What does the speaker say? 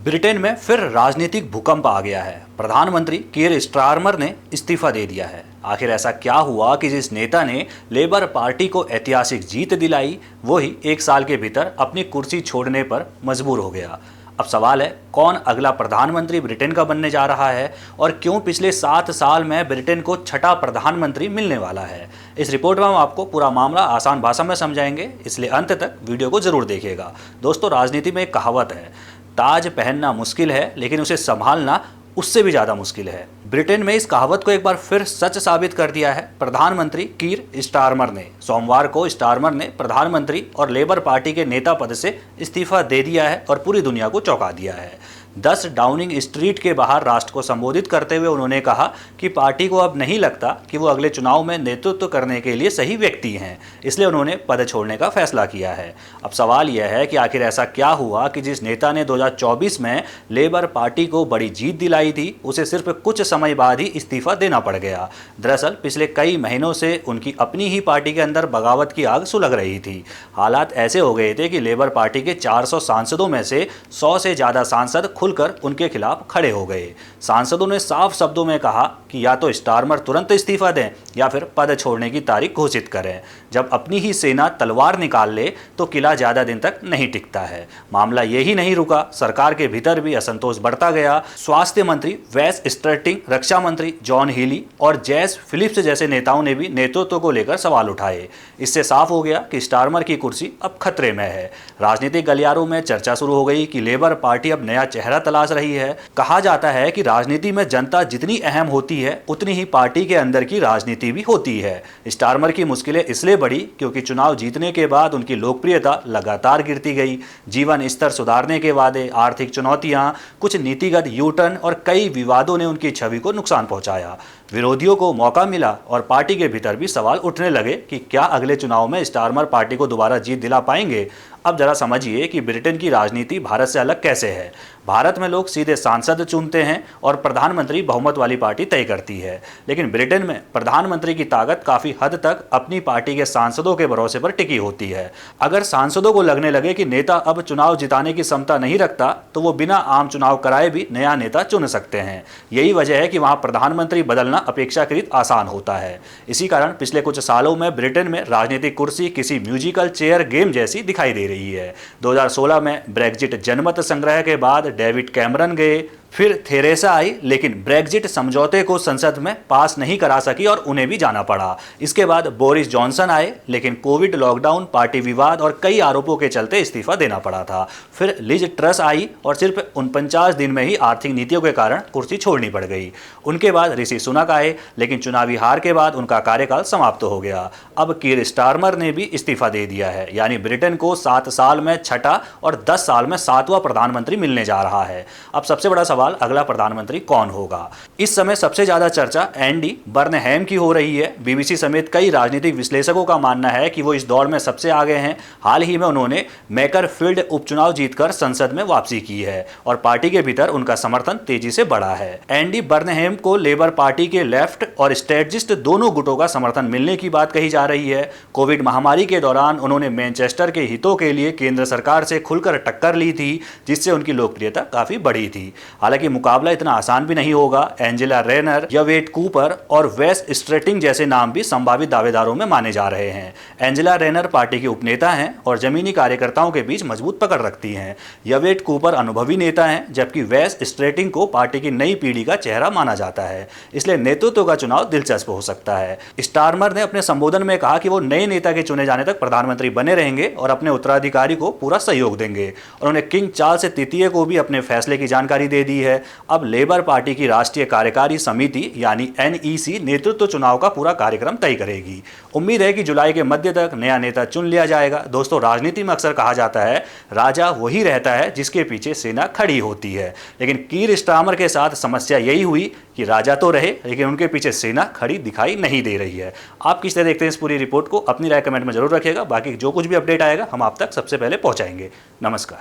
Britain में फिर राजनीतिक भूकंप आ गया है। प्रधानमंत्री कीर स्टारमर ने इस्तीफा दे दिया है। आखिर ऐसा क्या हुआ कि जिस नेता ने लेबर पार्टी को ऐतिहासिक जीत दिलाई, वही एक साल के भीतर अपनी कुर्सी छोड़ने पर मजबूर हो गया। अब सवाल है, कौन अगला प्रधानमंत्री ब्रिटेन का बनने जा रहा है और क्यों पिछले 7 साल में ब्रिटेन को छठा प्रधानमंत्री मिलने वाला है। इस रिपोर्ट में हम आपको पूरा मामला आसान भाषा में समझाएंगे, इसलिए अंत तक वीडियो को जरूर देखिएगा। दोस्तों, राजनीति में एक कहावत है, ताज पहनना मुश्किल है लेकिन उसे संभालना उससे भी ज़्यादा मुश्किल है। ब्रिटेन में इस कहावत को एक बार फिर सच साबित कर दिया है प्रधानमंत्री कीर स्टारमर ने। सोमवार को स्टारमर ने प्रधानमंत्री और लेबर पार्टी के नेता पद से इस्तीफा दे दिया है और पूरी दुनिया को चौंका दिया है। 10 डाउनिंग स्ट्रीट के बाहर राष्ट्र को संबोधित करते हुए उन्होंने कहा कि पार्टी को अब नहीं लगता कि वो अगले चुनाव में नेतृत्व करने के लिए सही व्यक्ति हैं, इसलिए उन्होंने पद छोड़ने का फैसला किया है। अब सवाल यह है कि आखिर ऐसा क्या हुआ कि जिस नेता ने 2024 में लेबर पार्टी को बड़ी जीत दिलाई थी, उसे सिर्फ कुछ समय बाद ही इस्तीफा देना पड़ गया। दरअसल पिछले कई महीनों से उनकी अपनी ही पार्टी के अंदर बगावत की आग सुलग रही थी। हालात ऐसे हो गए थे कि लेबर पार्टी के 400 सांसदों में से 100 से ज़्यादा सांसद खुलकर उनके खिलाफ खड़े हो गए। सांसदों ने साफ शब्दों में कहा कि या तो स्टारमर तुरंत इस्तीफा दें या फिर पद छोड़ने की तारीख घोषित करें। जब अपनी ही सेना तलवार निकाल ले तो किला ज्यादा दिन तक नहीं टिकता है। मामला यही नहीं रुका, सरकार के भीतर भी असंतोष बढ़ता गया। स्वास्थ्य मंत्री वेस स्टर्टिंग, रक्षा मंत्री जॉन हीली और जैस फिलिप्स जैसे नेताओं ने भी नेतृत्व को लेकर सवाल उठाए। इससे साफ हो गया कि स्टारमर की कुर्सी अब खतरे में है। राजनीतिक गलियारों में चर्चा शुरू हो गई कि लेबर पार्टी अब नया चेहरा तलाश रही है। कहा जाता है कि राजनीति में जनता जितनी अहम होती है, उतनी ही पार्टी के अंदर की राजनीति भी होती है। स्टारमर की मुश्किलें इसलिए बढ़ी क्योंकि चुनाव जीतने के बाद उनकी लोकप्रियता लगातार गिरती गई। जीवन स्तर सुधारने के वादे, आर्थिक चुनौतियां, कुछ नीतिगत यू टर्न और कई विवादों ने उनकी छवि को नुकसान पहुंचाया। विरोधियों को मौका मिला और पार्टी के भीतर भी सवाल उठने लगे कि क्या अगले चुनाव में स्टारमर पार्टी को दोबारा जीत दिला पाएंगे। अब जरा समझिए कि ब्रिटेन की राजनीति भारत से अलग कैसे है। भारत में लोग सीधे सांसद चुनते हैं और प्रधानमंत्री बहुमत वाली पार्टी तय करती है, लेकिन ब्रिटेन में प्रधानमंत्री की ताकत काफी हद तक अपनी पार्टी के सांसदों के भरोसे पर टिकी होती है। अगर सांसदों को लगने लगे कि नेता अब चुनाव जिताने की क्षमता नहीं रखता, तो वो बिना आम चुनाव कराए भी नया नेता चुन सकते हैं। यही वजह है कि वहां प्रधानमंत्री बदलना अपेक्षाकृत आसान होता है। इसी कारण पिछले कुछ सालों में ब्रिटेन में राजनीतिक कुर्सी किसी म्यूजिकल चेयर गेम जैसी दिखाई दे रही है। 2016 में ब्रेक्जिट जनमत संग्रह के बाद डेविड कैमरन गए, फिर थेरेसा आई, लेकिन ब्रेक्जिट समझौते को संसद में पास नहीं करा सकी और उन्हें भी जाना पड़ा। इसके बाद बोरिस जॉनसन आए, लेकिन कोविड, लॉकडाउन, पार्टी विवाद और कई आरोपों के चलते इस्तीफा देना पड़ा था। फिर लिज ट्रस आई और सिर्फ 49 दिन में ही आर्थिक नीतियों के कारण कुर्सी छोड़नी पड़ गई। उनके बाद ऋषि सुनक आए, लेकिन चुनावी हार के बाद उनका कार्यकाल समाप्त हो गया। अब कीर स्टारमर ने भी इस्तीफा दे दिया है, यानी ब्रिटेन को 7 साल में छठा और 10 साल में 7वां प्रधानमंत्री मिलने जा रहा है। अब सबसे बड़ा सवाल, अगला प्रधानमंत्री कौन होगा। इस समय सबसे ज्यादा चर्चा एंडी बर्नहैम की हो रही है। बीबीसी समेत कई राजनीतिक विश्लेषकों का मानना है कि वो इस दौड़ में सबसे आगे हैं। हाल ही में उन्होंने मैकरफील्ड उपचुनाव जीतकर संसद में वापसी की है और पार्टी के भीतर उनका समर्थन तेजी से बढ़ा है। एंडी बर्नहैम को लेबर पार्टी के लेफ्ट और स्ट्रेटजिस्ट दोनों गुटों का समर्थन मिलने की बात कही जा रही है। कोविड महामारी के दौरान उन्होंने मैनचेस्टर के हितों के लिए केंद्र सरकार से खुलकर टक्कर ली थी, जिससे उनकी लोकप्रियता काफी बढ़ी थी। हालांकि मुकाबला इतना आसान भी नहीं होगा। एंजेला रेनर, यवेट कूपर और वेस स्ट्रेटिंग जैसे नाम भी संभावित दावेदारों में माने जा रहे हैं। एंजेला रेनर पार्टी की उपनेता हैं और जमीनी कार्यकर्ताओं के बीच मजबूत पकड़ रखती हैं। यवेट कूपर अनुभवी नेता हैं, जबकि वेस स्ट्रेटिंग को पार्टी की नई पीढ़ी का चेहरा माना जाता है। इसलिए नेतृत्व का चुनाव दिलचस्प हो सकता है। स्टारमर ने अपने संबोधन में कहा कि वो नए नेता के चुने जाने तक प्रधानमंत्री बने रहेंगे और अपने उत्तराधिकारी को पूरा सहयोग देंगे। उन्होंने किंग चार्ल्स तृतीय को भी अपने फैसले की जानकारी दे दी है। अब लेबर पार्टी की राष्ट्रीय कार्यकारी समिति यानी NEC नेतृत्व चुनाव का पूरा कार्यक्रम तय करेगी। उम्मीद है कि जुलाई के मध्य तक नया नेता चुन लिया जाएगा। दोस्तों, राजनीति में अक्सर कहा जाता है, राजा वही रहता है जिसके पीछे सेना खड़ी होती है, लेकिन कीर स्टारमर के साथ समस्या यही हुई कि राजा तो रहे, लेकिन उनके पीछे सेना खड़ी दिखाई नहीं दे रही है। आप किस तरह देखते हैं इस पूरी रिपोर्ट को? अपनी राय कमेंट में जरूर रखिएगा। बाकी जो कुछ भी अपडेट आएगा हम आप तक सबसे पहले पहुंचाएंगे। नमस्कार।